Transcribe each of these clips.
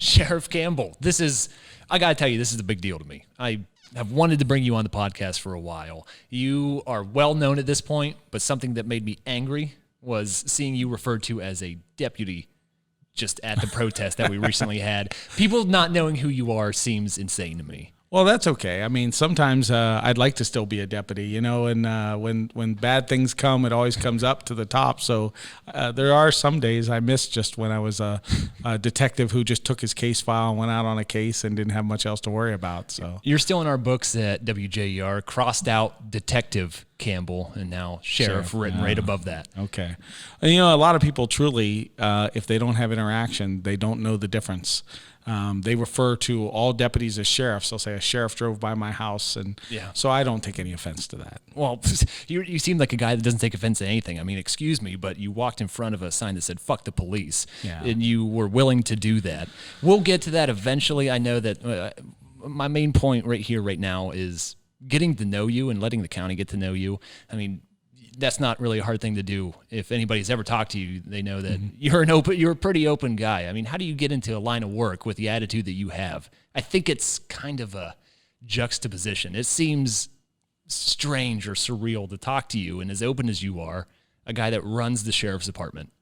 Sheriff Campbell, I got to tell you, this is a big deal to me. I have wanted to bring you on the podcast for a while. You are well known at this point, but something that made me angry was seeing you referred to as a deputy just at the protest that we recently had. People not knowing who you are seems insane to me. Well, that's okay. I mean, sometimes I'd like to still be a deputy, and when bad things come, it always comes up to the top. So there are some days I miss just when I was a detective who just took his case file and went out on a case and didn't have much else to worry about. So you're still in our books at WJER, crossed out Detective Campbell, and now Sheriff written right above that. Okay. And, a lot of people truly, if they don't have interaction, they don't know the difference. They refer to all deputies as sheriffs. They'll say a sheriff drove by my house, and so I don't take any offense to that. Well, you seem like a guy that doesn't take offense to anything. I mean, excuse me, but you walked in front of a sign that said "fuck the police," and you were willing to do that. We'll get to that eventually. I know that my main point right here, right now, is getting to know you and letting the county get to know you. I mean, that's not really a hard thing to do. If anybody's ever talked to you, they know that you're a pretty open guy. I mean, how do you get into a line of work with the attitude that you have? I think it's kind of a juxtaposition. It seems strange or surreal to talk to you, and as open as you are, a guy that runs the sheriff's department.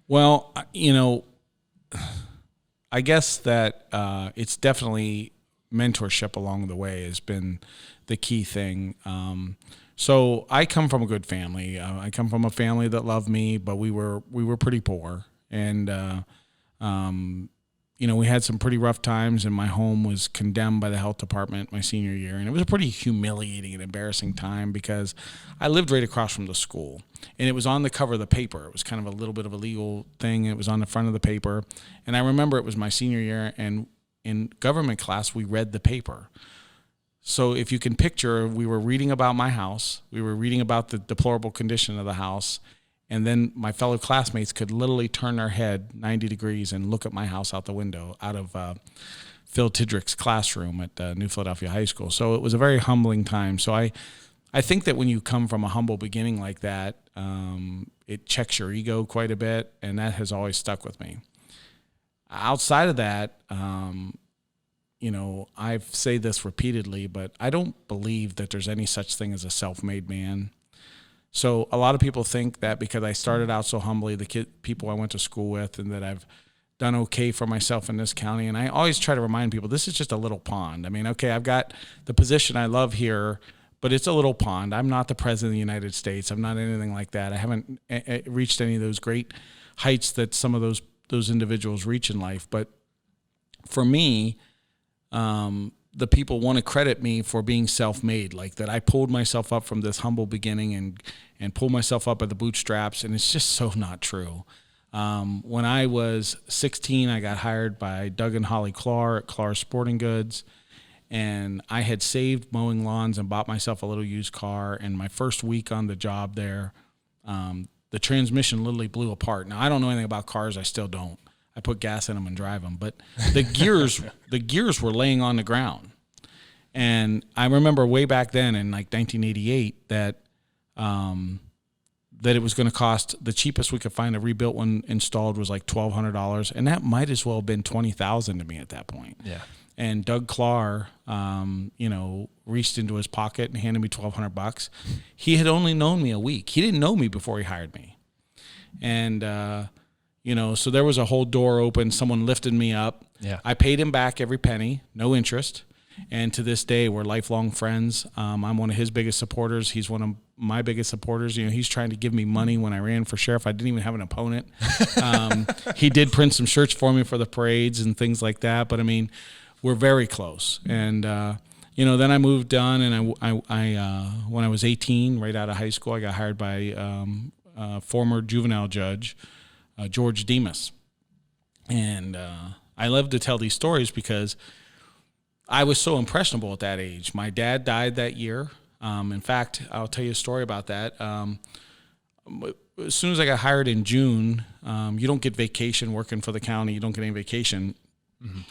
Well, I guess that it's definitely mentorship along the way has been the key thing. So I come from a good family. I come from a family that loved me, but we were pretty poor, and we had some pretty rough times. And my home was condemned by the health department my senior year, and it was a pretty humiliating and embarrassing time because I lived right across from the school, and it was on the cover of the paper. It was kind of a little bit of a legal thing. It was on the front of the paper, and I remember it was my senior year, and in government class we read the paper. So if you can picture, we were reading about my house, we were reading about the deplorable condition of the house, and then my fellow classmates could literally turn their head 90 degrees and look at my house out the window out of Phil Tidrick's classroom at New Philadelphia High School. So it was a very humbling time. So I think that when you come from a humble beginning like that, it checks your ego quite a bit, and that has always stuck with me. Outside of that, I say this repeatedly, but I don't believe that there's any such thing as a self-made man. So a lot of people think that because I started out so humbly, the people I went to school with, and that I've done okay for myself in this county. And I always try to remind people, this is just a little pond. I mean, okay, I've got the position I love here, but it's a little pond. I'm not the president of the United States. I'm not anything like that. I haven't reached any of those great heights that some of those individuals reach in life. But for me, the people want to credit me for being self-made, like that I pulled myself up from this humble beginning and pulled myself up by the bootstraps, and it's just so not true. When I was 16, I got hired by Doug and Holly Clark at Clark Sporting Goods, and I had saved mowing lawns and bought myself a little used car, and my first week on the job there, the transmission literally blew apart. Now, I don't know anything about cars. I still don't. I put gas in them and drive them, but the gears were laying on the ground. And I remember way back then in like 1988 that it was going to cost, the cheapest we could find a rebuilt one installed was like $1,200, and that might as well have been $20,000 to me at that point. Yeah. And Doug Clark, reached into his pocket and handed me $1,200. He had only known me a week. He didn't know me before he hired me, and so there was a whole door open. Someone lifted me up. Yeah. I paid him back every penny, no interest. And to this day, we're lifelong friends. I'm one of his biggest supporters. He's one of my biggest supporters. He's trying to give me money when I ran for sheriff. I didn't even have an opponent. He did print some shirts for me for the parades and things like that. But, I mean, we're very close. And, then I moved on, and I when I was 18, right out of high school, I got hired by former juvenile judge, George Demas. And I love to tell these stories because I was so impressionable at that age. My dad died that year. In fact, I'll tell you a story about that. As soon as I got hired in June, you don't get vacation working for the county. You don't get any vacation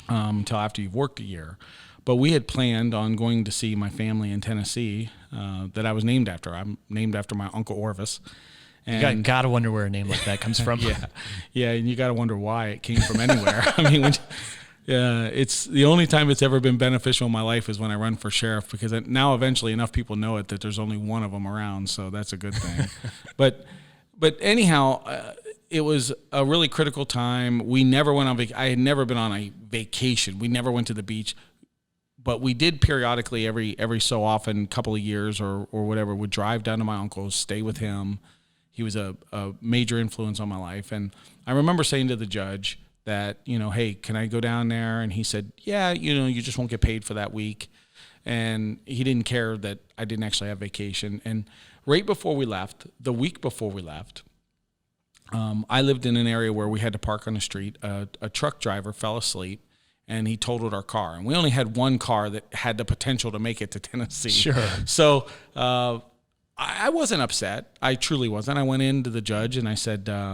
until after you've worked a year. But we had planned on going to see my family in Tennessee that I was named after. I'm named after my Uncle Orvis. And gotta wonder where a name like that comes from. yeah, and you got to wonder why it came from anywhere. I mean, it's the only time it's ever been beneficial in my life is when I run for sheriff, because now eventually enough people know it that there's only one of them around, so that's a good thing. but anyhow, it was a really critical time. We never went on I had never been on a vacation. We never went to the beach. But we did periodically every so often, couple of years or whatever, would drive down to my uncle's, stay with him. He was a major influence on my life. And I remember saying to the judge that, hey, can I go down there? And he said, yeah, you just won't get paid for that week. And he didn't care that I didn't actually have vacation. And right before we left, the week before we left, I lived in an area where we had to park on the street. A truck driver fell asleep, and he totaled our car. And we only had one car that had the potential to make it to Tennessee. Sure. So I wasn't upset. I truly wasn't. I went into the judge and I said, hey,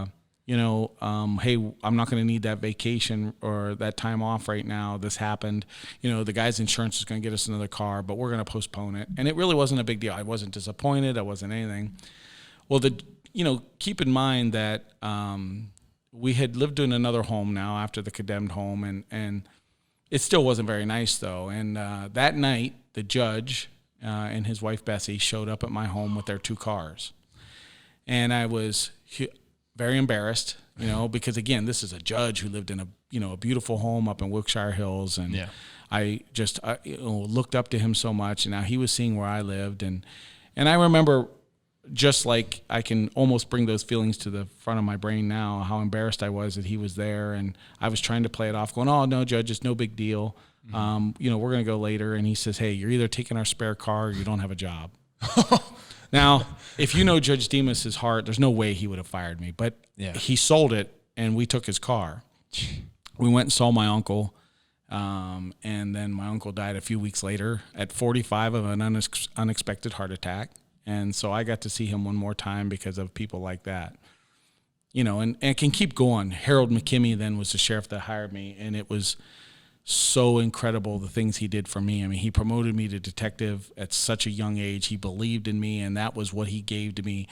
I'm not going to need that vacation or that time off right now. This happened. The guy's insurance is going to get us another car, but we're going to postpone it. And it really wasn't a big deal. I wasn't disappointed. I wasn't anything. Well, keep in mind that we had lived in another home now after the condemned home, and it still wasn't very nice, though. And that night, the judge and his wife, Bessie, showed up at my home with their 2 cars. And I was very embarrassed, because, again, this is a judge who lived in a beautiful home up in Wilkshire Hills. And I just looked up to him so much. And now he was seeing where I lived. And I remember, just like I can almost bring those feelings to the front of my brain now, how embarrassed I was that he was there. And I was trying to play it off going, oh, no, Judge, it's no big deal. We're going to go later. And he says, hey, you're either taking our spare car or you don't have a job. Now, if you know Judge Demas's heart, there's no way he would have fired me. But he sold it, and we took his car. We went and saw my uncle. And then my uncle died a few weeks later at 45 of an unexpected heart attack. And so I got to see him one more time because of people like that. And it can keep going. Harold McKimmey then was the sheriff that hired me, and it was so incredible the things he did for me. I mean, he promoted me to detective at such a young age. He believed in me, and that was what he gave to me.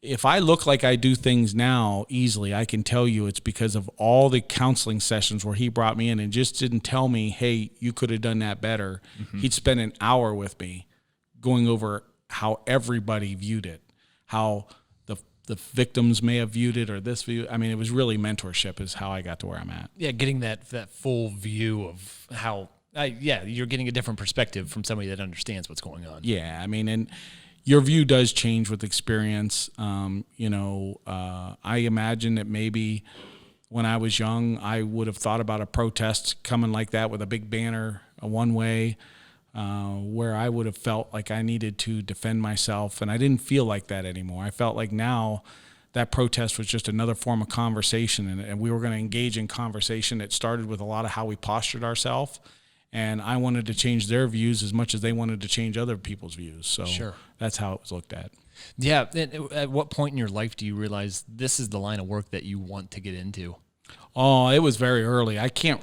If I look like I do things now easily, I can tell you it's because of all the counseling sessions where he brought me in and just didn't tell me, hey, you could have done that better. Mm-hmm. He'd spend an hour with me going over how everybody viewed it, how the victims may have viewed it or this view. I mean, it was really mentorship is how I got to where I'm at. Yeah, getting that full view of how, you're getting a different perspective from somebody that understands what's going on. Yeah, I mean, and your view does change with experience. I imagine that maybe when I was young, I would have thought about a protest coming like that with a big banner, a one-way, where I would have felt like I needed to defend myself, and I didn't feel like that anymore. I felt like now that protest was just another form of conversation, and we were going to engage in conversation that started with a lot of how we postured ourselves, and I wanted to change their views as much as they wanted to change other people's views. So That's how it was looked at. Yeah. At what point in your life do you realize this is the line of work that you want to get into? Oh, it was very early. I can't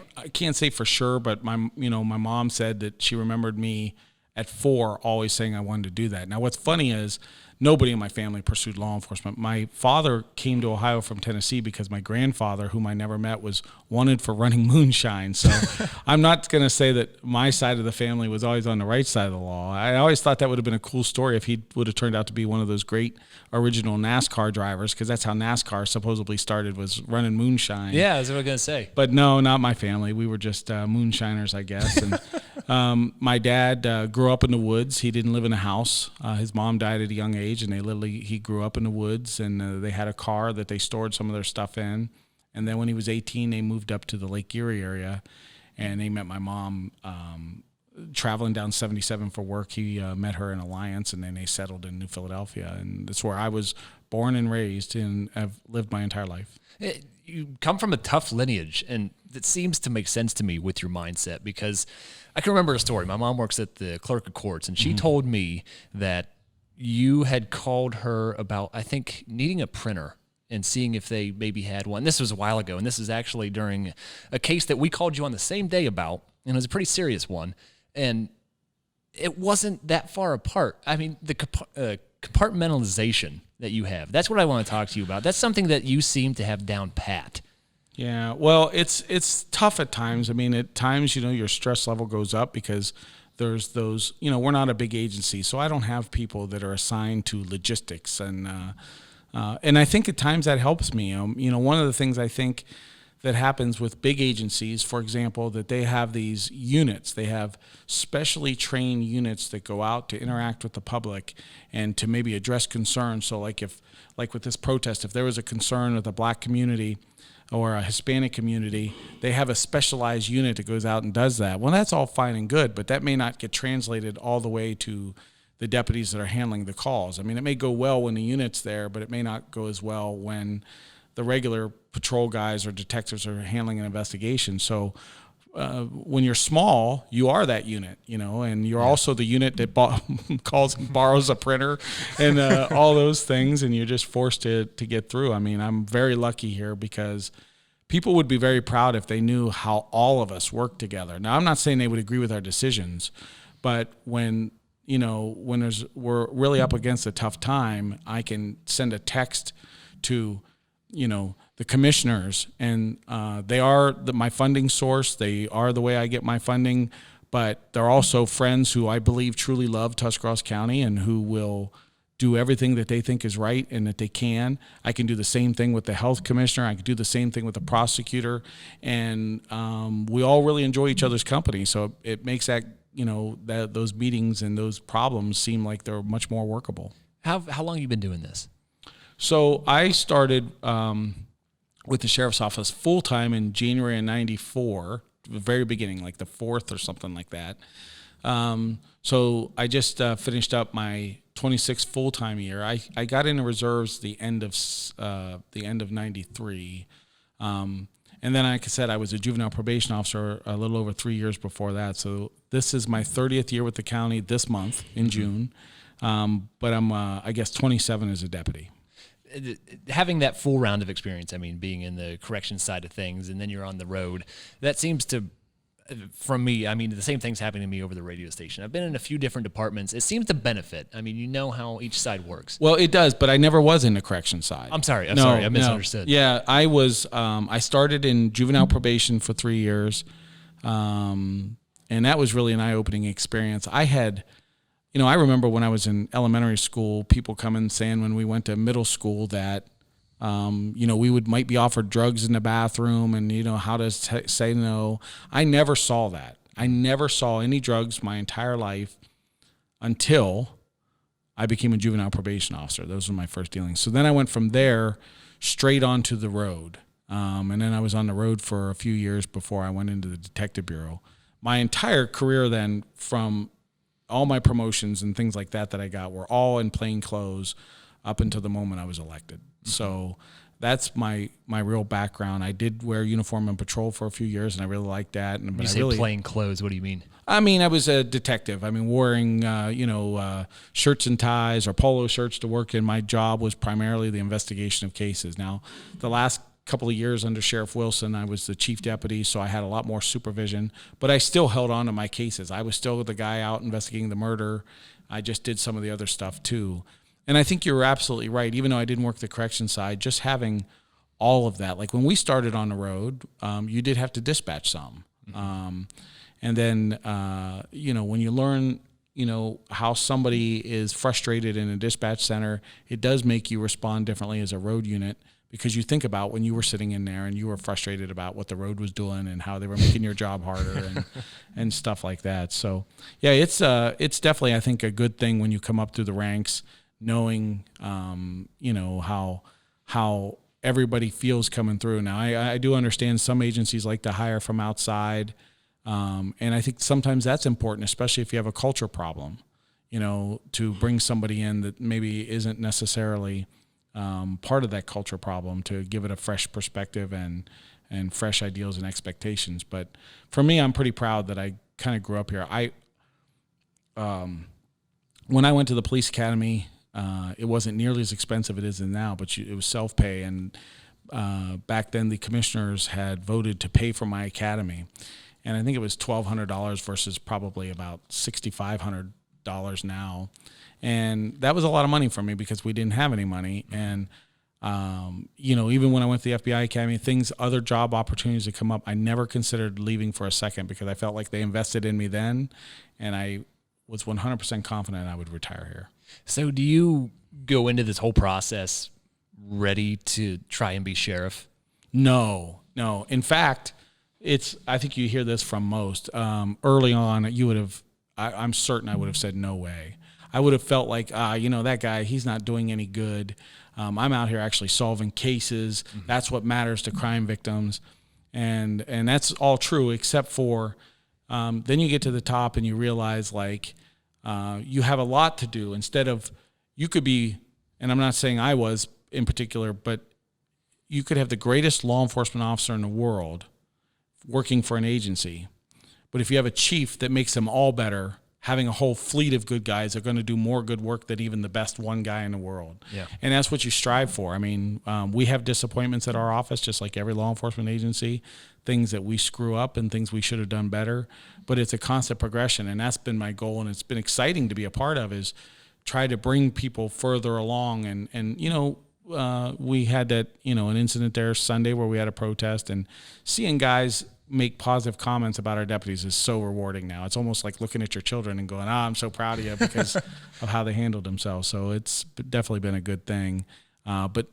say for sure, but my mom said that she remembered me at 4 always saying I wanted to do that. Now, what's funny is nobody in my family pursued law enforcement. My father came to Ohio from Tennessee because my grandfather, whom I never met, was wanted for running moonshine. So I'm not going to say that my side of the family was always on the right side of the law. I always thought that would have been a cool story if he would have turned out to be one of those great original NASCAR drivers, because that's how NASCAR supposedly started, was running moonshine. Yeah, that's what I was going to say. But no, not my family. We were just moonshiners, I guess. And my dad grew up in the woods. He didn't live in a house. His mom died at a young age, and he grew up in the woods, and they had a car that they stored some of their stuff in. And then when he was 18, they moved up to the Lake Erie area, and they met my mom traveling down 77 for work. He met her in Alliance, and then they settled in New Philadelphia. And that's where I was born and raised, and I've lived my entire life. You come from a tough lineage, and it seems to make sense to me with your mindset, because I can remember a story. My mom works at the clerk of courts, and she told me that you had called her about, I think, needing a printer and seeing if they maybe had one. This was a while ago, and this is actually during a case that we called you on the same day about, and it was a pretty serious one, and it wasn't that far apart. I mean, the compartmentalization that you have. That's what I want to talk to you about. That's something that you seem to have down pat. Yeah, well, it's tough at times. I mean, at times, your stress level goes up because there's those, we're not a big agency, so I don't have people that are assigned to logistics, and I think at times that helps me. One of the things I think that happens with big agencies, for example, that they have these units. They have specially trained units that go out to interact with the public and to maybe address concerns. So like with this protest, if there was a concern with the black community or a Hispanic community, they have a specialized unit that goes out and does that. Well, that's all fine and good, but that may not get translated all the way to the deputies that are handling the calls. I mean, it may go well when the unit's there, but it may not go as well when the regular patrol guys or detectives are handling an investigation. So when you're small, you are that unit, and you're also the unit that calls and borrows a printer and all those things, and you're just forced to get through. I mean, I'm very lucky here because people would be very proud if they knew how all of us work together. Now, I'm not saying they would agree with our decisions, but when we're really up against a tough time, I can send a text to the commissioners, and they are my funding source. They are the way I get my funding, but they're also friends who I believe truly love Tuscarawas County and who will do everything that they think is right and that they can. I can do the same thing with the health commissioner. I can do the same thing with the prosecutor, and we all really enjoy each other's company. So it makes that those meetings and those problems seem like they're much more workable. How long have you been doing this? So I started with the sheriff's office full-time in January of 94, the very beginning, like the 4th or something like that. So I just finished up my 26th full-time year. I got into reserves the end of 93. And then, like I said, I was a juvenile probation officer a little over 3 years before that. So this is my 30th year with the county this month in June. But I'm, I guess, 27 as a deputy. Having that full round of experience, I mean, being in the corrections side of things, and then you're on the road, that seems to, from me, I mean, the same thing's happening to me over the radio station. I've been in a few different departments. It seems to benefit. I mean, you know how each side works. Well, it does, but I never was in the correction side. I'm sorry. I misunderstood. No. Yeah, I was, I started in juvenile probation for 3 years, and that was really an eye-opening experience. I remember when I was in elementary school, people coming saying when we went to middle school that, we might be offered drugs in the bathroom and, how to say no. I never saw that. I never saw any drugs my entire life until I became a juvenile probation officer. Those were my first dealings. So then I went from there straight onto the road. And then I was on the road for a few years before I went into the detective bureau. My entire career then, from all my promotions and things like that I got, were all in plain clothes up until the moment I was elected. So that's my real background. I did wear uniform and patrol for a few years, and I really liked that. And you say plain clothes, what do you mean? I mean, I was a detective. I mean, wearing shirts and ties or polo shirts to work in. My job was primarily the investigation of cases. Now, the last couple of years under Sheriff Wilson, I was the chief deputy, so I had a lot more supervision, but I still held on to my cases. I was still the guy out investigating the murder. I just did some of the other stuff too. And I think you're absolutely right. Even though I didn't work the correction side, just having all of that, like when we started on the road, you did have to dispatch some. And then, when you learn, how somebody is frustrated in a dispatch center, it does make you respond differently as a road unit, because you think about when you were sitting in there and you were frustrated about what the road was doing and how they were making your job harder and stuff like that. So, yeah, it's definitely, I think, a good thing when you come up through the ranks, knowing, how everybody feels coming through. Now, I do understand some agencies like to hire from outside, and I think sometimes that's important, especially if you have a culture problem, to bring somebody in that maybe isn't necessarily part of that culture problem, to give it a fresh perspective and fresh ideals and expectations. But for me, I'm pretty proud that I kind of grew up here. When I went to the police academy, it wasn't nearly as expensive as it is now, but it was self-pay. And back then the commissioners had voted to pay for my academy. And I think it was $1,200 versus probably about $6,500 now. And that was a lot of money for me because we didn't have any money. And, even when I went to the FBI Academy, other job opportunities that come up, I never considered leaving for a second because I felt like they invested in me then. And I was 100% confident I would retire here. So do you go into this whole process ready to try and be sheriff? No. In fact, I think you hear this from most. Early on, I'm certain I would have said no way. I would have felt like, that guy, he's not doing any good. I'm out here actually solving cases. Mm-hmm. That's what matters to crime victims. And that's all true, except for then you get to the top and you realize you have a lot to do. Instead of, you could be, and I'm not saying I was in particular, but you could have the greatest law enforcement officer in the world working for an agency. But if you have a chief that makes them all better, having a whole fleet of good guys are going to do more good work than even the best one guy in the world. Yeah. And that's what you strive for. I mean, we have disappointments at our office, just like every law enforcement agency, things that we screw up and things we should have done better. But it's a constant progression, and that's been my goal, and it's been exciting to be a part of, is try to bring people further along. And we had that, an incident there Sunday where we had a protest, and seeing guys make positive comments about our deputies is so rewarding now. It's almost like looking at your children and going, I'm so proud of you because of how they handled themselves. So it's definitely been a good thing. But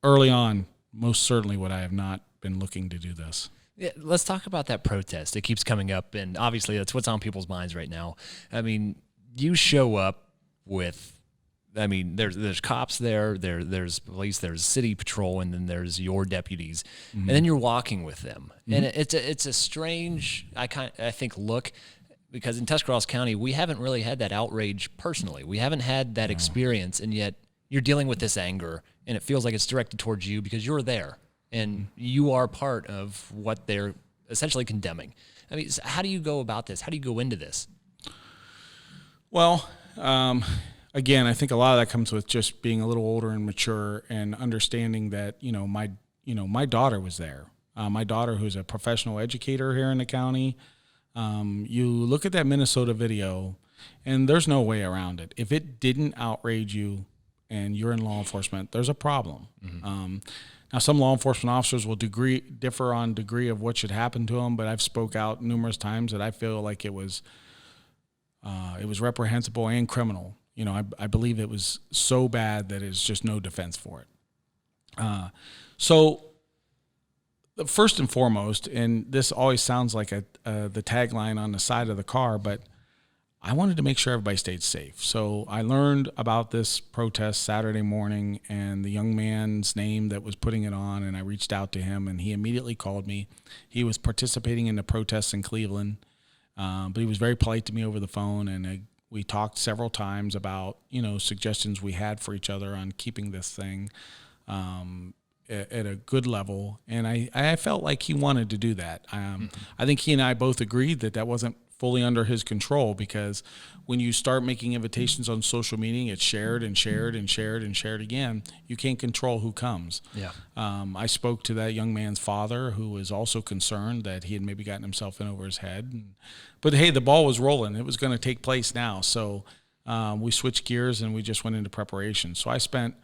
early on, most certainly would I have not been looking to do this. Yeah, let's talk about that protest. It keeps coming up, and obviously that's what's on people's minds right now. I mean, you show up with, there's cops there, there's police, there's city patrol, and then there's your deputies, mm-hmm. and then you're walking with them. Mm-hmm. And it's a strange, I think, look, because in Tuscarawas County, we haven't really had that outrage personally. We haven't had that experience, and yet you're dealing with this anger, and it feels like it's directed towards you because you're there, and you are part of what they're essentially condemning. I mean, how do you go about this? How do you go into this? Well, again, I think a lot of that comes with just being a little older and mature and understanding that, my daughter was there. My daughter, who's a professional educator here in the county, you look at that Minnesota video and there's no way around it. If it didn't outrage you and you're in law enforcement, there's a problem. Mm-hmm. Now, some law enforcement officers will differ on degree of what should happen to them, but I've spoke out numerous times that I feel like it was reprehensible and criminal. I believe it was so bad that there's just no defense for it. So first and foremost, and this always sounds like the tagline on the side of the car, but I wanted to make sure everybody stayed safe. So I learned about this protest Saturday morning and the young man's name that was putting it on, and I reached out to him, and he immediately called me. He was participating in the protests in Cleveland, but he was very polite to me over the phone, and we talked several times about, suggestions we had for each other on keeping this thing at a good level. And I felt like he wanted to do that. I think he and I both agreed that wasn't fully under his control, because when you start making invitations on social media, it's shared and shared and shared and shared again. You can't control who comes. Yeah. I spoke to that young man's father, who was also concerned that he had maybe gotten himself in over his head. But hey, the ball was rolling. It was going to take place now. So we switched gears and we just went into preparation. So I spent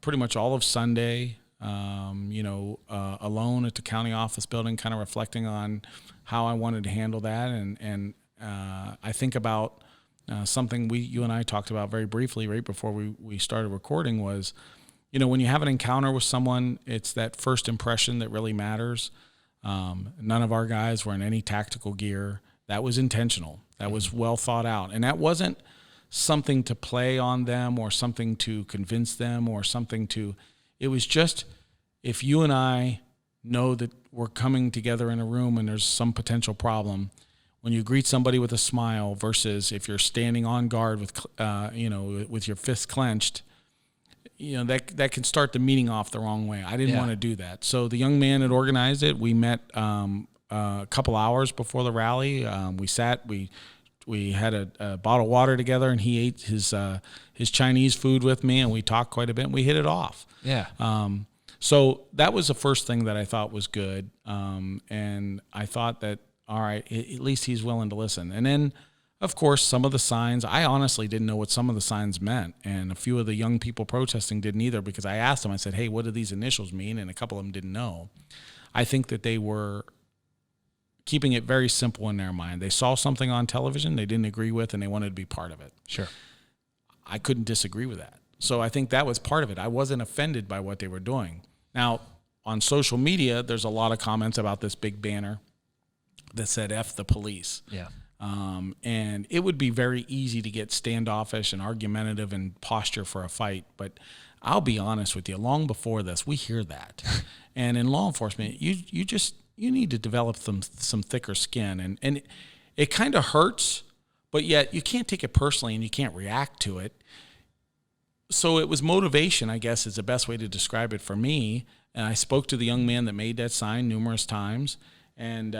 pretty much all of Sunday, alone at the county office building, kind of reflecting on how I wanted to handle that. And I think about something you and I talked about very briefly right before we started recording was, when you have an encounter with someone, it's that first impression that really matters. None of our guys were in any tactical gear. That was intentional. That was well thought out. And that wasn't something to play on them or something to convince them or it was just, if you and I know that we're coming together in a room and there's some potential problem, when you greet somebody with a smile versus if you're standing on guard with your fists clenched, that can start the meeting off the wrong way. I didn't want to do that. So the young man had organized it. We met a couple hours before the rally. We sat, we had a bottle of water together, and he ate his Chinese food with me, and we talked quite a bit, and we hit it off. Yeah. So that was the first thing that I thought was good. And I thought that, all right, at least he's willing to listen. And then Of course, some of the signs, I honestly didn't know what some of the signs meant. And a few of the young people protesting didn't either, because I asked them, I said, hey, what do these initials mean? And a couple of them didn't know. I think that they were keeping it very simple in their mind. They saw something on television they didn't agree with, and they wanted to be part of it. Sure. I couldn't disagree with that. So I think that was part of it. I wasn't offended by what they were doing. Now, on social media, there's a lot of comments about this big banner that said F the police. Yeah. And it would be very easy to get standoffish and argumentative and posture for a fight. But I'll be honest with you, long before this, we hear that. And in law enforcement, you need to develop some thicker skin. And it kind of hurts, but yet you can't take it personally and you can't react to it. So it was motivation, I guess, is the best way to describe it for me. And I spoke to the young man that made that sign numerous times. And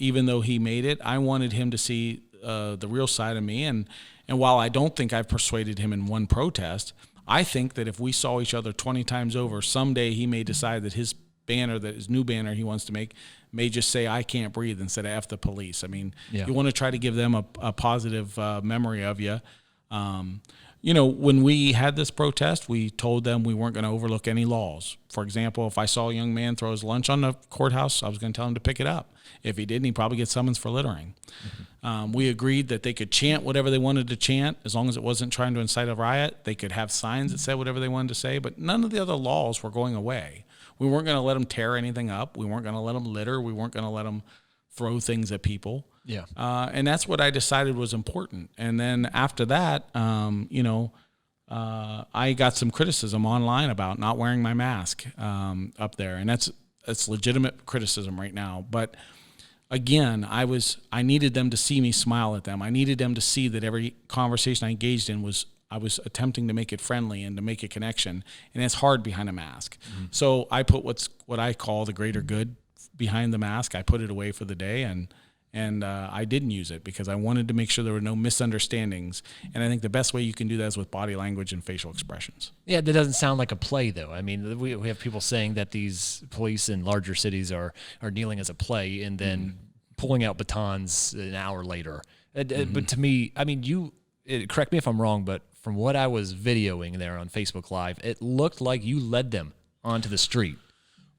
even though he made it, I wanted him to see the real side of me. And while I don't think I've persuaded him in one protest, I think that if we saw each other 20 times over, someday he may decide that his new banner he wants to make, may just say, I can't breathe, instead of F the police. I mean, You want to try to give them a positive memory of you. When we had this protest, we told them we weren't going to overlook any laws. For example, if I saw a young man throw his lunch on the courthouse, I was going to tell him to pick it up. If he didn't, he'd probably get summons for littering. Mm-hmm. We agreed that they could chant whatever they wanted to chant, as long as it wasn't trying to incite a riot. They could have signs that said whatever they wanted to say, but none of the other laws were going away. We weren't going to let them tear anything up. We weren't going to let them litter. We weren't going to let them throw things at people. Yeah. And that's what I decided was important. And then after that, I got some criticism online about not wearing my mask up there. And that's legitimate criticism right now. But again, I needed them to see me smile at them. I needed them to see that every conversation I engaged in I was attempting to make it friendly and to make a connection. And it's hard behind a mask. Mm-hmm. So I put what I call the greater good behind the mask. I put it away for the day, and I didn't use it because I wanted to make sure there were no misunderstandings. And I think the best way you can do that is with body language and facial expressions. Yeah, that doesn't sound like a play, though. I mean, we have people saying that these police in larger cities are kneeling as a play and then pulling out batons an hour later. But to me, I mean, correct me if I'm wrong, but from what I was videoing there on Facebook Live, it looked like you led them onto the street.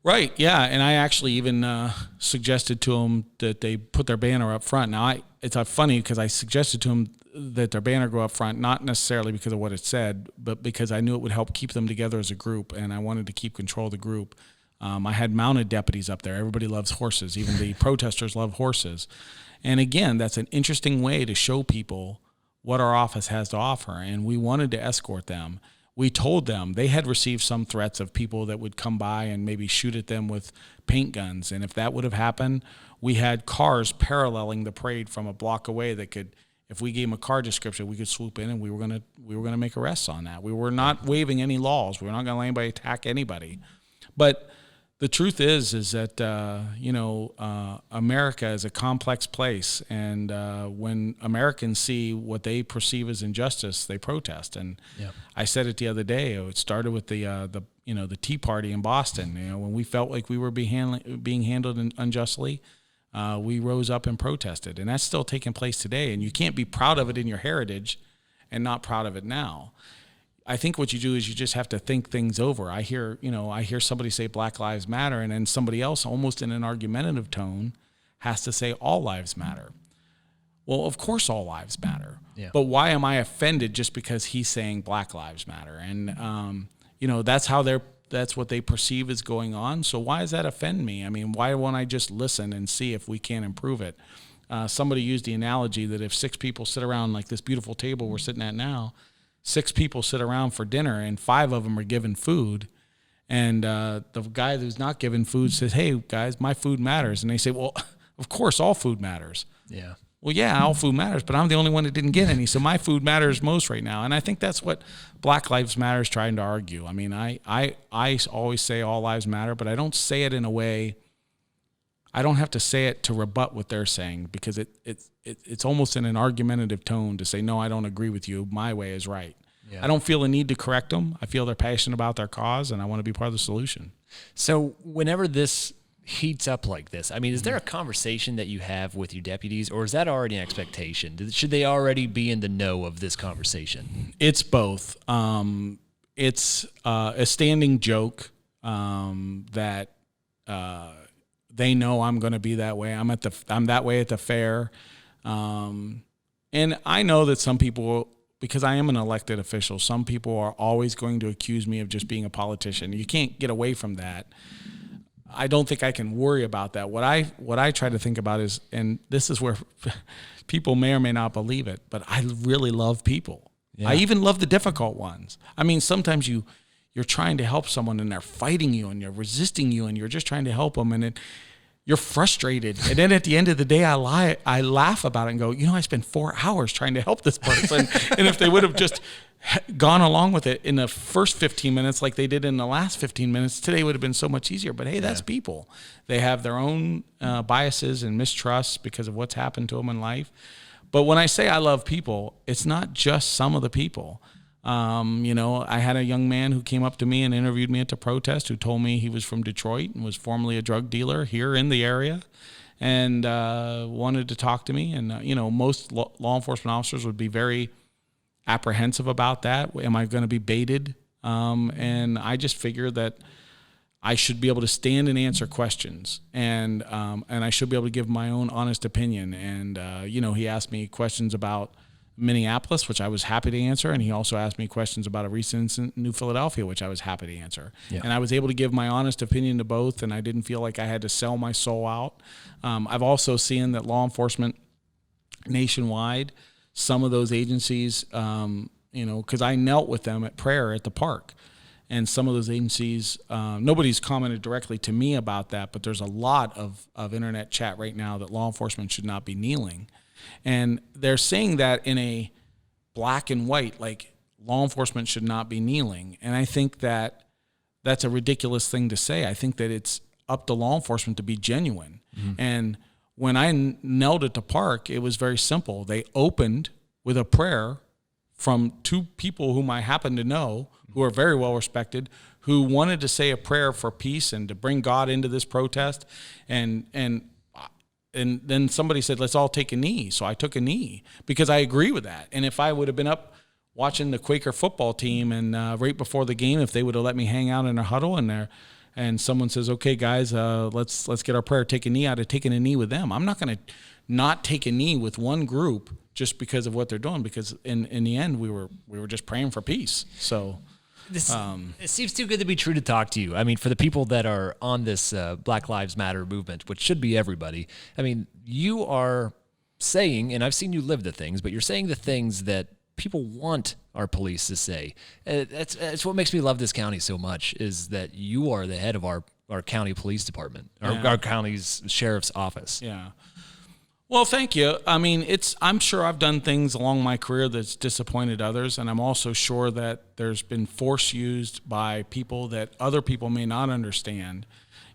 Right, yeah, and I actually even suggested to them that they put their banner up front. Now, it's funny because I suggested to them that their banner go up front, not necessarily because of what it said, but because I knew it would help keep them together as a group, and I wanted to keep control of the group. I had mounted deputies up there. Everybody loves horses. Even the protesters love horses. And again, that's an interesting way to show people what our office has to offer, and we wanted to escort them. We told them they had received some threats of people that would come by and maybe shoot at them with paint guns. And if that would have happened, we had cars paralleling the parade from a block away that could, if we gave them a car description, we could swoop in and we were gonna make arrests on that. We were not waiving any laws. We were not gonna let anybody attack anybody. But the truth is that America is a complex place, and when Americans see what they perceive as injustice, they protest. And I said it the other day. It started with the Tea Party in Boston. When we felt like we were being handled unjustly, we rose up and protested, and that's still taking place today. And you can't be proud of it in your heritage and not proud of it now. I think what you do is you just have to think things over. I hear somebody say Black Lives Matter, and then somebody else, almost in an argumentative tone, has to say all lives matter. Well, of course all lives matter. Yeah. But why am I offended just because he's saying Black Lives Matter? And that's what they perceive is going on. So why does that offend me? I mean, why won't I just listen and see if we can improve it? Somebody used the analogy that if 6 people sit around like this beautiful table we're sitting at now, 6 people sit around for dinner and 5 of them are given food. And the guy who's not given food says, hey, guys, my food matters. And they say, well, of course, all food matters. Yeah. Well, yeah, all food matters, but I'm the only one that didn't get any. So my food matters most right now. And I think that's what Black Lives Matter is trying to argue. I mean, I always say all lives matter, but I don't say it in a way, I don't have to say it to rebut what they're saying, because it's almost in an argumentative tone to say, no, I don't agree with you. My way is right. Yeah. I don't feel a need to correct them. I feel they're passionate about their cause, and I want to be part of the solution. So whenever this heats up like this, I mean, is there a conversation that you have with your deputies, or is that already an expectation? Should they already be in the know of this conversation? It's both. It's a standing joke that they know I'm going to be that way. I'm that way at the fair, and I know that some people, because I am an elected official, some people are always going to accuse me of just being a politician. You can't get away from that. I don't think I can worry about that. What I try to think about is, and this is where people may or may not believe it, but I really love people. Yeah. I even love the difficult ones. I mean, sometimes you're trying to help someone and they're fighting you and you're resisting you and you're just trying to help them, and you're frustrated. And then at the end of the day, I laugh about it and go, I spent 4 hours trying to help this person. And if they would have just gone along with it in the first 15 minutes like they did in the last 15 minutes, today would have been so much easier. But hey, that's people. They have their own biases and mistrusts because of what's happened to them in life. But when I say I love people, it's not just some of the people. I had a young man who came up to me and interviewed me at the protest who told me he was from Detroit and was formerly a drug dealer here in the area, and wanted to talk to me. And, most law enforcement officers would be very apprehensive about that. Am I going to be baited? And I just figured that I should be able to stand and answer questions, and I should be able to give my own honest opinion. And, he asked me questions about Minneapolis, which I was happy to answer, and he also asked me questions about a recent incident in New Philadelphia, which I was happy to answer. Yeah. And I was able to give my honest opinion to both, and I didn't feel like I had to sell my soul out. I've also seen that law enforcement nationwide, some of those agencies, because I knelt with them at prayer at the park, and some of those agencies, nobody's commented directly to me about that, but there's a lot of internet chat right now that law enforcement should not be kneeling. And they're saying that in a black and white, like law enforcement should not be kneeling. And I think that that's a ridiculous thing to say. I think that it's up to law enforcement to be genuine. Mm-hmm. And when I knelt at the park, it was very simple. They opened with a prayer from two people whom I happen to know, who are very well respected, who wanted to say a prayer for peace and to bring God into this protest. And then somebody said, let's all take a knee. So I took a knee because I agree with that. And if I would have been up watching the Quaker football team and right before the game, if they would have let me hang out in a huddle in there, and someone says, okay, guys, let's get our prayer, take a knee, I'd have taken a knee with them. I'm not going to not take a knee with one group just because of what they're doing, because in the end, we were just praying for peace. So it seems too good to be true to talk to you. I mean, for the people that are on this Black Lives Matter movement, which should be everybody, I mean, you are saying, and I've seen you live the things, but you're saying the things that people want our police to say. That's what makes me love this county so much, is that you are the head of our county police department, our county's sheriff's office. Yeah. Well, thank you. I mean, I'm sure I've done things along my career that's disappointed others, and I'm also sure that there's been force used by people that other people may not understand.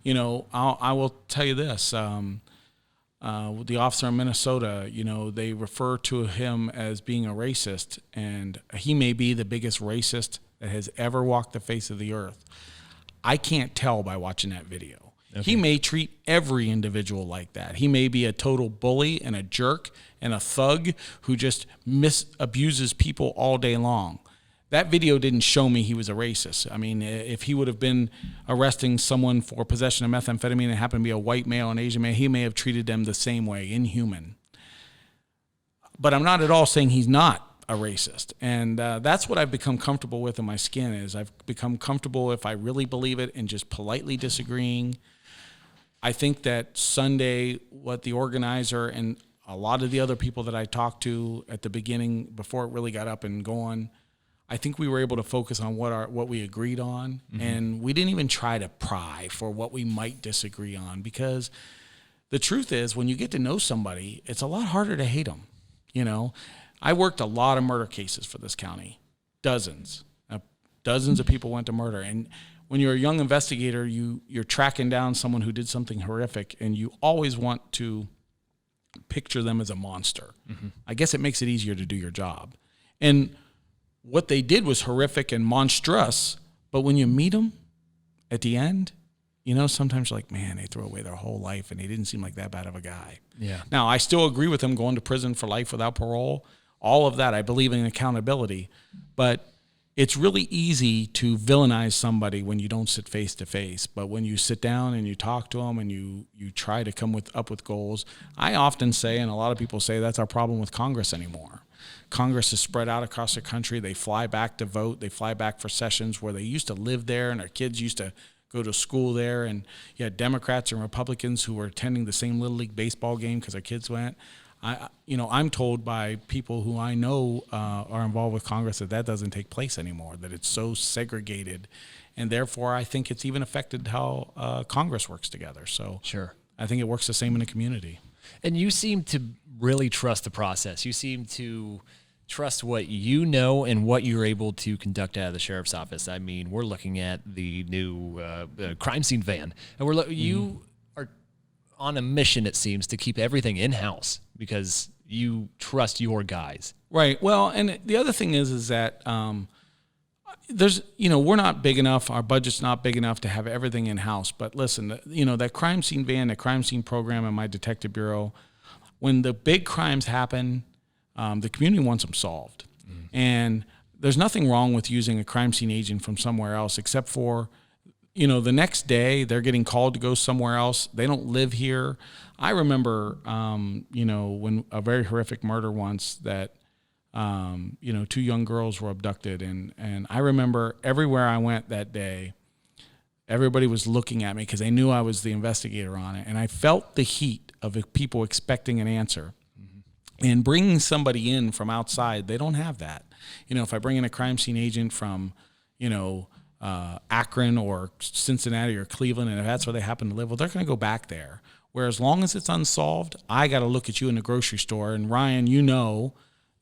I will tell you this. The officer in Minnesota, they refer to him as being a racist, and he may be the biggest racist that has ever walked the face of the earth. I can't tell by watching that video. Okay. He may treat every individual like that. He may be a total bully and a jerk and a thug who just abuses people all day long. That video didn't show me he was a racist. I mean, if he would have been arresting someone for possession of methamphetamine and happened to be a white male and Asian male, he may have treated them the same way, inhuman. But I'm not at all saying he's not a racist. And that's what I've become comfortable with in my skin, is I've become comfortable, if I really believe it, in just politely disagreeing. I think that Sunday, what the organizer and a lot of the other people that I talked to at the beginning, before it really got up and going, I think we were able to focus on what we agreed on, mm-hmm. and we didn't even try to pry for what we might disagree on, because the truth is, when you get to know somebody, it's a lot harder to hate them. I worked a lot of murder cases for this county, dozens of people went to murder, and when you're a young investigator, you're tracking down someone who did something horrific, and you always want to picture them as a monster. Mm-hmm. I guess it makes it easier to do your job. And what they did was horrific and monstrous, but when you meet them at the end, sometimes you're like, man, they threw away their whole life and he didn't seem like that bad of a guy. Yeah. Now, I still agree with him going to prison for life without parole. All of that, I believe in accountability. But it's really easy to villainize somebody when you don't sit face to face. But when you sit down and you talk to them and you try to come up with goals, I often say, and a lot of people say, that's our problem with Congress anymore. Congress is spread out across the country. They fly back to vote. They fly back for sessions where they used to live there and their kids used to go to school there. And you had Democrats and Republicans who were attending the same Little League baseball game because their kids went. I'm told by people who I know are involved with Congress that doesn't take place anymore, that it's so segregated. And therefore, I think it's even affected how Congress works together. So sure, I think it works the same in the community. And you seem to really trust the process. You seem to trust what you know and what you're able to conduct out of the sheriff's office. I mean, we're looking at the new crime scene van, and you are on a mission, it seems, to keep everything in-house because you trust your guys. Right. Well, and the other thing is that there's, we're not big enough. Our budget's not big enough to have everything in-house. But listen, that crime scene van, the crime scene program in my detective bureau, when the big crimes happen, the community wants them solved. And there's nothing wrong with using a crime scene agent from somewhere else, except for, the next day they're getting called to go somewhere else. They don't live here. I remember, when a very horrific murder once that, 2 young girls were abducted. And I remember everywhere I went that day, everybody was looking at me because they knew I was the investigator on it. And I felt the heat of people expecting an answer. And bringing somebody in from outside, they don't have that. If I bring in a crime scene agent from, Akron or Cincinnati or Cleveland, and if that's where they happen to live, well, they're going to go back there. Whereas as long as it's unsolved, I got to look at you in the grocery store. And Ryan,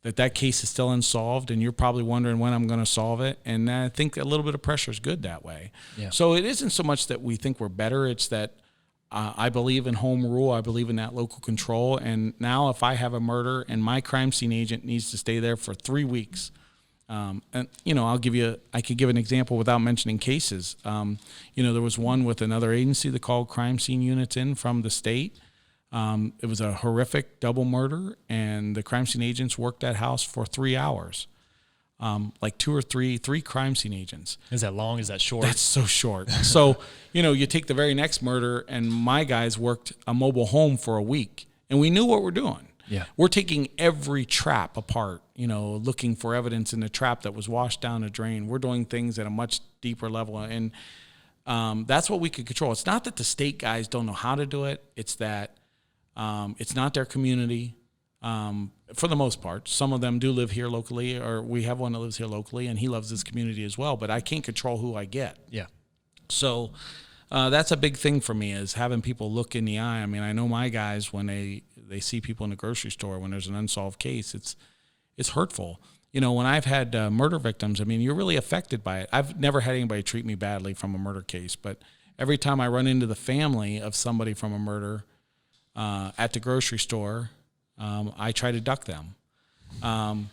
that case is still unsolved, and you're probably wondering when I'm going to solve it. And I think a little bit of pressure is good that way. Yeah. So it isn't so much that we think we're better. It's that I believe in home rule. I believe in that local control. And now if I have a murder and my crime scene agent needs to stay there for 3 weeks, I could give an example without mentioning cases. There was one with another agency that called crime scene units in from the state. It was a horrific double murder, and the crime scene agents worked that house for 3 hours. Like three crime scene agents. Is that long? Is that short? That's so short. So, you take the very next murder, and my guys worked a mobile home for a week, and we knew what we're doing. Yeah. We're taking every trap apart, looking for evidence in the trap that was washed down a drain. We're doing things at a much deeper level, and that's what we could control. It's not that the state guys don't know how to do it. It's that it's not their community. For the most part, some of them do live here locally, or we have one that lives here locally, and he loves this community as well, but I can't control who I get. Yeah. So that's a big thing for me, is having people look in the eye. I mean, I know my guys, when they see people in the grocery store, when there's an unsolved case, it's hurtful. When I've had murder victims, I mean, you're really affected by it. I've never had anybody treat me badly from a murder case, but every time I run into the family of somebody from a murder at the grocery store, I try to duck them.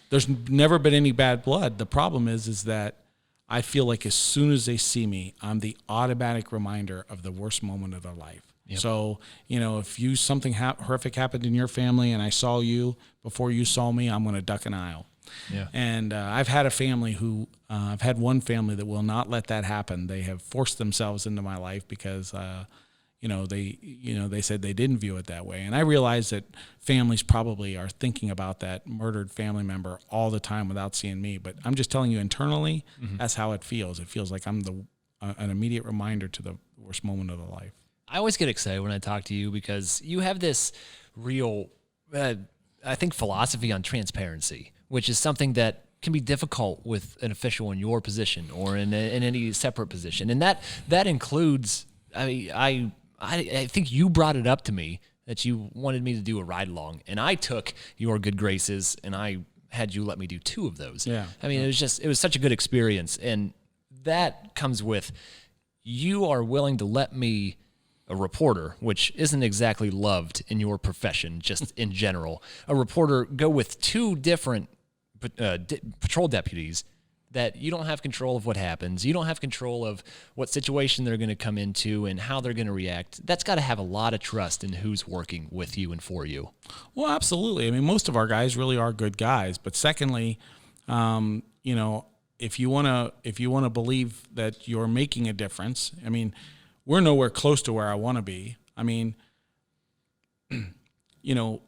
There's never been any bad blood. The problem is that I feel like as soon as they see me, I'm the automatic reminder of the worst moment of their life. Yep. So, if something horrific happened in your family and I saw you before you saw me, I'm going to duck an aisle. Yeah. And I've had I've had one family that will not let that happen. They have forced themselves into my life because, they said they didn't view it that way. And I realize that families probably are thinking about that murdered family member all the time without seeing me. But I'm just telling you internally, that's how it feels. It feels like I'm an immediate reminder to the worst moment of their life. I always get excited when I talk to you because you have this real, I think, philosophy on transparency, which is something that can be difficult with an official in your position or in any separate position. And that includes, I think you brought it up to me that you wanted me to do a ride along, and I took your good graces and I had you let me do 2 of those. Yeah. I mean, it was such a good experience. And that comes with, you are willing to let me, a reporter, which isn't exactly loved in your profession, just in general, a reporter go with 2 different patrol deputies that you don't have control of what happens. You don't have control of what situation they're going to come into and how they're going to react. That's got to have a lot of trust in who's working with you and for you. Well, absolutely. I mean, most of our guys really are good guys. But secondly, you know, if you want to believe that you're making a difference, I mean, we're nowhere close to where I want to be. I mean, you know,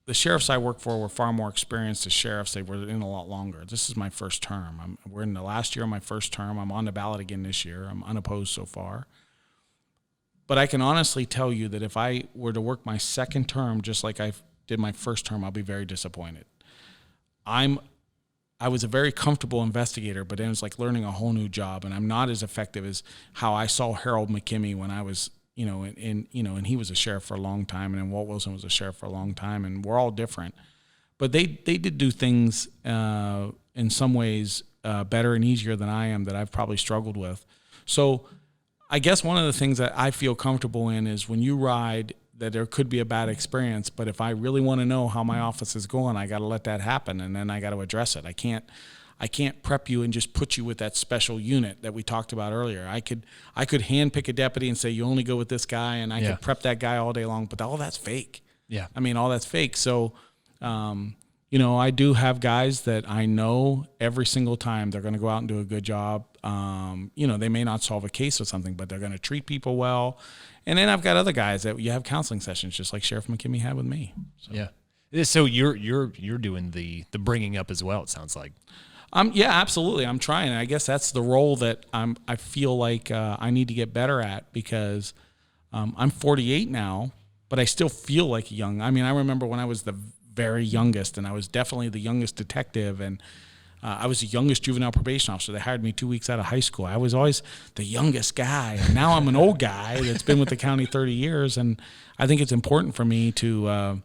the sheriffs I work for were far more experienced as sheriffs. They were in a lot longer. This is my first term. We're in the last year of my first term. I'm on the ballot again this year. I'm unopposed so far. But I can honestly tell you that if I were to work my second term just like I did my first term, I'll be very disappointed. I was a very comfortable investigator, but then it's like learning a whole new job, and I'm not as effective as how I saw Harold McKimmey when I was, you know, and he was a sheriff for a long time, and then Walt Wilson was a sheriff for a long time, and we're all different. But they did do things in some ways better and easier than I am that I've probably struggled with. So I guess one of the things that I feel comfortable in is when you ride that there could be a bad experience, but if I really want to know how my office is going, I got to let that happen, and then I got to address it. I can't prep you and just put you with that special unit that we talked about earlier. I could handpick a deputy and say, you only go with this guy, and I could prep that guy all day long, but all that's fake. Yeah. I mean, all that's fake. So, you know, I do have guys that I know every single time they're going to go out and do a good job. You know, they may not solve a case or something, but they're going to treat people well. And then I've got other guys that you have counseling sessions, just like Sheriff McKimmey had with me. So. Yeah. So you're doing the bringing up as well, it sounds like. Yeah, absolutely. I'm trying. I guess that's the role that I feel like I need to get better at, because I'm 48 now, but I still feel like young. I mean, I remember when I was the very youngest, and I was definitely the youngest detective, and I was the youngest juvenile probation officer. They hired me 2 weeks out of high school. I was always the youngest guy, and now I'm an old guy that's been with the county 30 years, and I think it's important for me to,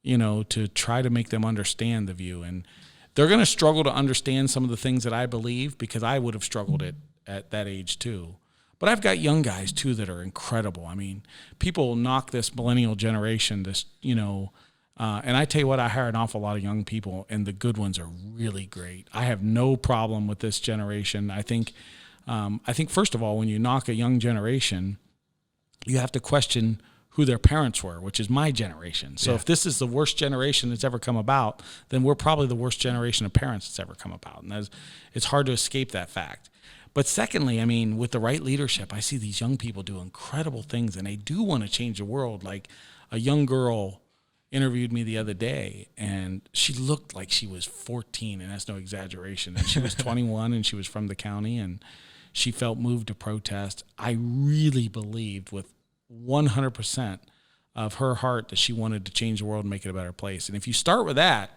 you know, to try to make them understand the view. And they're going to struggle to understand some of the things that I believe, because I would have struggled at that age too. But I've got young guys too that are incredible. I mean, people knock this millennial generation, this, you know, and I tell you what, I hire an awful lot of young people, and the good ones are really great. I have no problem with this generation. I think first of all, when you knock a young generation, you have to question who their parents were, which is my generation. So if this is the worst generation that's ever come about, then we're probably the worst generation of parents that's ever come about. And it's hard to escape that fact. But secondly, I mean, with the right leadership, I see these young people do incredible things, and they do want to change the world. Like a young girl interviewed me the other day, and she looked like she was 14, and that's no exaggeration. And she was 21, and she was from the county, and she felt moved to protest. I really believed with 100% of her heart that she wanted to change the world and make it a better place. And if you start with that,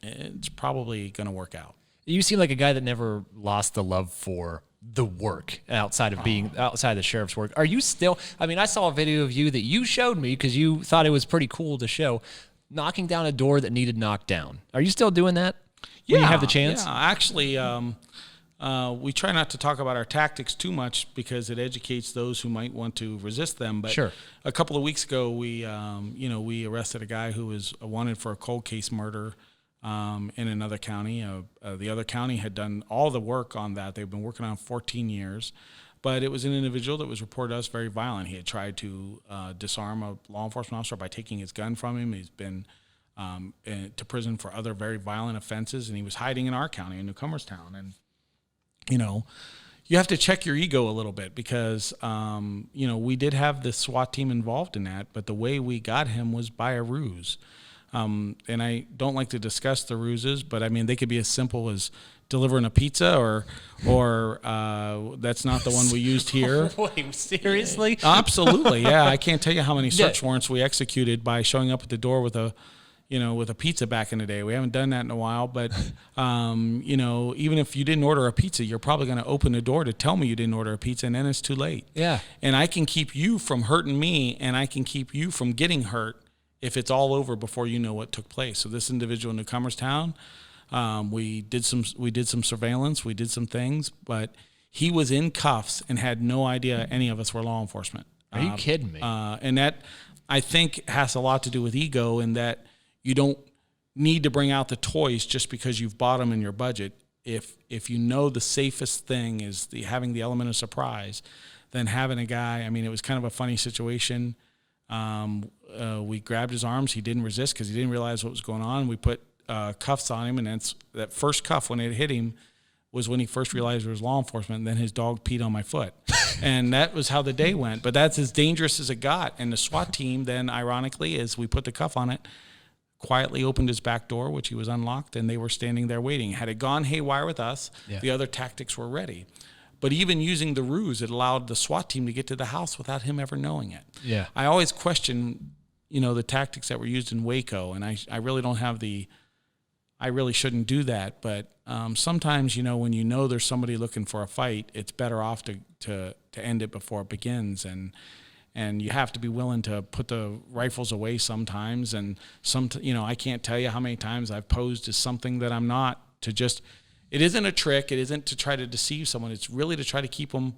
it's probably going to work out. You seem like a guy that never lost the love for the work outside of being outside the sheriff's work. Are you still, I mean, I saw a video of you that you showed me because you thought it was pretty cool to show, knocking down a door that needed knocked down. Are you still doing that when you have the chance? Yeah, actually, we try not to talk about our tactics too much because it educates those who might want to resist them. But a couple of weeks ago, we arrested a guy who was wanted for a cold case murder in another county. The other county had done all the work on that. They've been working on 14 years. But it was an individual that was reported to us very violent. He had tried to disarm a law enforcement officer by taking his gun from him. He's been to prison for other very violent offenses, and he was hiding in our county, in Newcomerstown. And you know, you have to check your ego a little bit because, we did have the SWAT team involved in that, but the way we got him was by a ruse. And I don't like to discuss the ruses, but I mean, they could be as simple as delivering a pizza or that's not the one we used here. Wait, seriously? Absolutely. Yeah. I can't tell you how many search warrants we executed by showing up at the door with a pizza back in the day. We haven't done that in a while, but, even if you didn't order a pizza, you're probably going to open the door to tell me you didn't order a pizza, and then it's too late. Yeah. And I can keep you from hurting me, and I can keep you from getting hurt if it's all over before you know what took place. So this individual in Newcomerstown, we did some surveillance, we did some things, but he was in cuffs and had no idea any of us were law enforcement. Are you kidding me? And that, I think, has a lot to do with ego, in that you don't need to bring out the toys just because you've bought them in your budget. if you know the safest thing is having the element of surprise, then having a guy, I mean, it was kind of a funny situation. We grabbed his arms. He didn't resist because he didn't realize what was going on. We put cuffs on him, and that first cuff, when it hit him, was when he first realized there was law enforcement, and then his dog peed on my foot. And that was how the day went. But that's as dangerous as it got. And the SWAT team then, ironically, as we put the cuff on it, quietly opened his back door, which he was unlocked, and they were standing there waiting. Had it gone haywire with us, the other tactics were ready. But even using the ruse, it allowed the SWAT team to get to the house without him ever knowing it. Yeah. I always question, the tactics that were used in Waco, and I really don't have I really shouldn't do that. But sometimes, when there's somebody looking for a fight, it's better off to end it before it begins. And you have to be willing to put the rifles away sometimes. And I can't tell you how many times I've posed as something that I'm not, it isn't a trick. It isn't to try to deceive someone. It's really to try to keep them,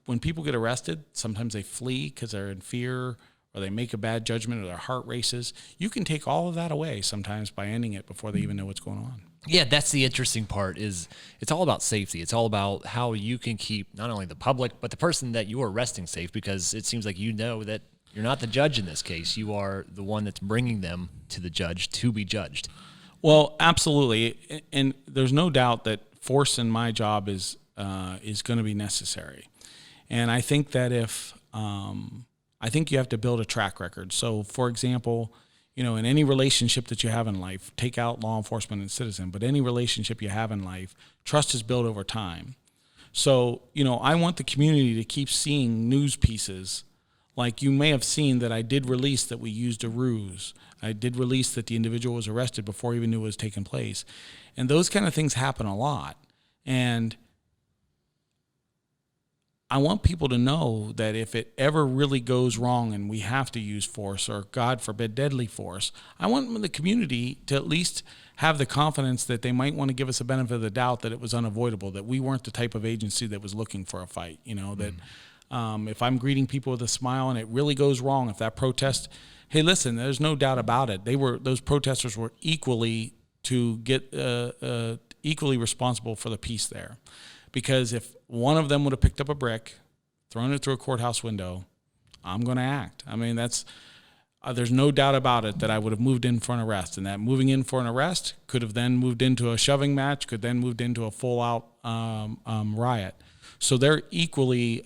when people get arrested, sometimes they flee because they're in fear, or they make a bad judgment, or their heart races. You can take all of that away sometimes by ending it before they even know what's going on. Yeah, that's the interesting part. Is it's all about safety. It's all about how you can keep not only the public, but the person that you're arresting safe, because it seems like that you're not the judge in this case. You are the one that's bringing them to the judge to be judged. Well, absolutely. And there's no doubt that force in my job is going to be necessary. And I think that I think you have to build a track record. So, for example, in any relationship that you have in life, take out law enforcement and citizen, but any relationship you have in life, trust is built over time. So, I want the community to keep seeing news pieces. Like, you may have seen that I did release that we used a ruse. I did release that the individual was arrested before he even knew what was taking place. And those kind of things happen a lot. And I want people to know that if it ever really goes wrong and we have to use force, or God forbid, deadly force, I want the community to at least have the confidence that they might want to give us a benefit of the doubt that it was unavoidable, that we weren't the type of agency that was looking for a fight. That if I'm greeting people with a smile and it really goes wrong, if that protest, hey, listen, there's no doubt about it. Those protesters were equally responsible for the peace there. Because if one of them would have picked up a brick, thrown it through a courthouse window, I'm going to act. I mean, there's no doubt about it that I would have moved in for an arrest. And that moving in for an arrest could have then moved into a shoving match, could then moved into a full-out riot. So they're equally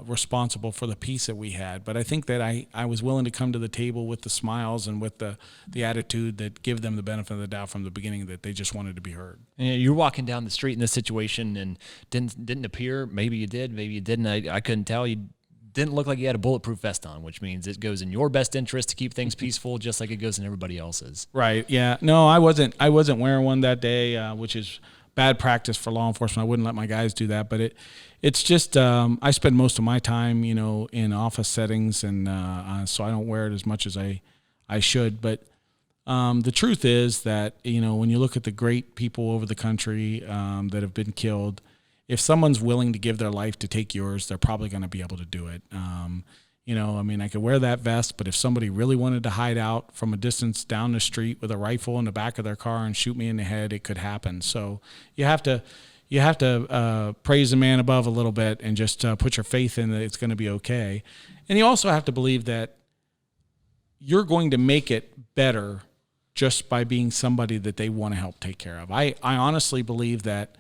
responsible for the peace that we had. But I think that I was willing to come to the table with the smiles and with the attitude that give them the benefit of the doubt from the beginning, that they just wanted to be heard. Yeah, you're walking down the street in this situation and didn't appear. Maybe you did, maybe you didn't. I couldn't tell. You didn't look like you had a bulletproof vest on, which means it goes in your best interest to keep things peaceful, just like it goes in everybody else's. Right. Yeah. No, I wasn't wearing one that day, which is bad practice for law enforcement. I wouldn't let my guys do that, but it's just I spend most of my time, in office settings, and so I don't wear it as much as I should. But the truth is that when you look at the great people over the country that have been killed, if someone's willing to give their life to take yours, they're probably going to be able to do it. I could wear that vest, but if somebody really wanted to hide out from a distance down the street with a rifle in the back of their car and shoot me in the head, it could happen. So you have to praise the man above a little bit and just put your faith in that it's going to be okay. And you also have to believe that you're going to make it better just by being somebody that they want to help take care of. I honestly believe that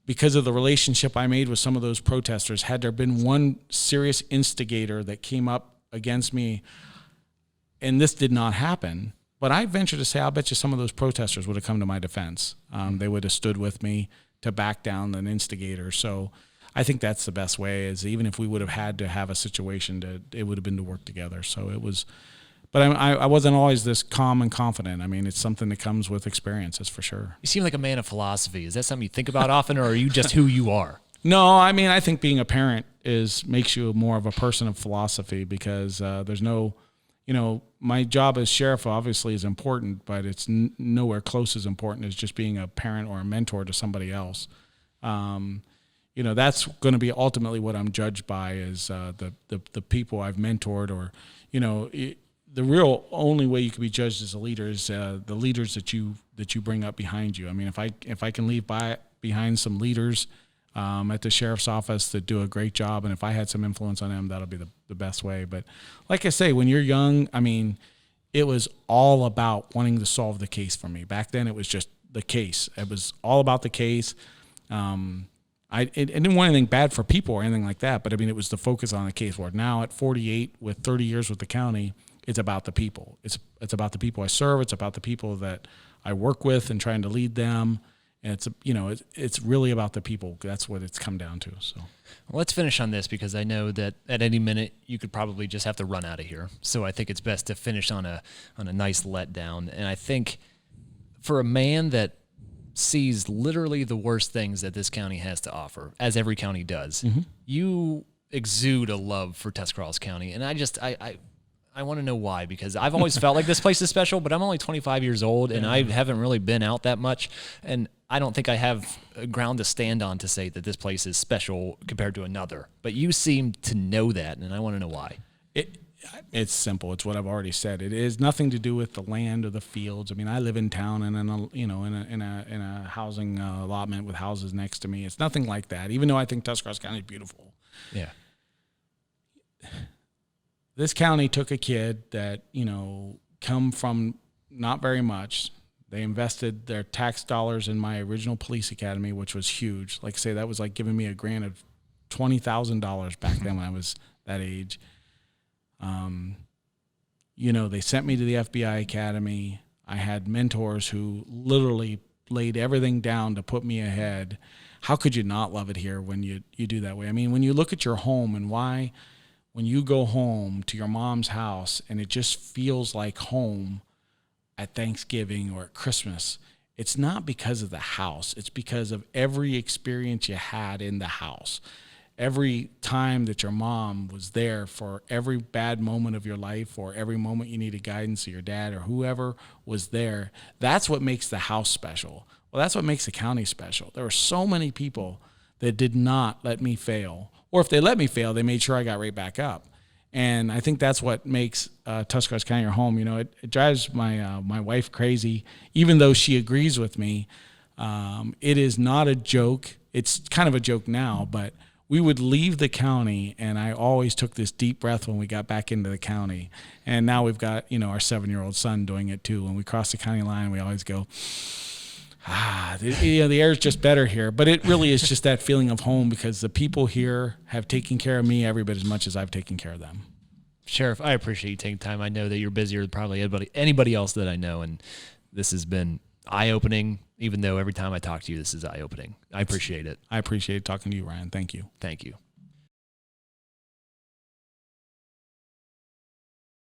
because of the relationship I made with some of those protesters, had there been one serious instigator that came up against me, and this did not happen, but I venture to say I'll bet you some of those protesters would have come to my defense. They would have stood with me to back down an instigator. So I think that's the best way, is even if we would have had to have a situation, it would have been to work together. So it was, but I wasn't always this calm and confident. I mean, it's something that comes with experience, that's for sure. You seem like a man of philosophy. Is that something you think about often, or are you just who you are? No, I mean, I think being a parent makes you more of a person of philosophy, because there's no, my job as sheriff obviously is important, but it's nowhere close as important as just being a parent or a mentor to somebody else. That's going to be ultimately what I'm judged by, is the people I've mentored, or, the real only way you can be judged as a leader is the leaders that you bring up behind you. I mean, if I can leave behind some leaders at the sheriff's office that do a great job, and if I had some influence on them, that'll be the best way. But like I say, when you're young, I mean, it was all about wanting to solve the case for me. Back then, it was just the case. It was all about the case. I didn't want anything bad for people or anything like that, but I mean, it was the focus on the case. Where now at 48, with 30 years with the county, it's about the people. It's about the people I serve. It's about the people that I work with and trying to lead them. And it's really about the people. That's what it's come down to. So let's finish on this, because I know that at any minute you could probably just have to run out of here. So I think it's best to finish on a nice letdown. And I think for a man that sees literally the worst things that this county has to offer, as every county does, you exude a love for Tuscarawas County. And I want to know why, because I've always felt like this place is special, but I'm only 25 years old and I haven't really been out that much. And I don't think I have a ground to stand on to say that this place is special compared to another. But you seem to know that, and I want to know why. It's simple. It's what I've already said. It is nothing to do with the land or the fields. I mean, I live in town and in a housing allotment with houses next to me. It's nothing like that. Even though I think Tuscarawas County is beautiful. Yeah. This county took a kid that come from not very much. They invested their tax dollars in my original police academy, which was huge. Like I say, that was like giving me a grant of $20,000 back then when I was that age. They sent me to the FBI Academy. I had mentors who literally laid everything down to put me ahead. How could you not love it here when you do that way? I mean, when you look at your home and why, when you go home to your mom's house and it just feels like home at Thanksgiving or at Christmas, it's not because of the house. It's because of every experience you had in the house. Every time that your mom was there for every bad moment of your life, or every moment you needed guidance, or your dad or whoever was there, that's what makes the house special. Well, that's what makes the county special. There were so many people that did not let me fail. Or if they let me fail, they made sure I got right back up. And I think that's what makes Tuscarawas County your home. It drives my wife crazy, even though she agrees with me. It is not a joke. It's kind of a joke now, but we would leave the county, and I always took this deep breath when we got back into the county. And now we've got, our 7-year-old son doing it too. When we cross the county line, we always go, the air's just better here. But it really is just that feeling of home, because the people here have taken care of me every bit as much as I've taken care of them. Sheriff, I appreciate you taking time. I know that you're busier than probably anybody else that I know, and this has been eye-opening, even though every time I talk to you, this is eye-opening. I appreciate it. I appreciate talking to you, Ryan. Thank you. Thank you.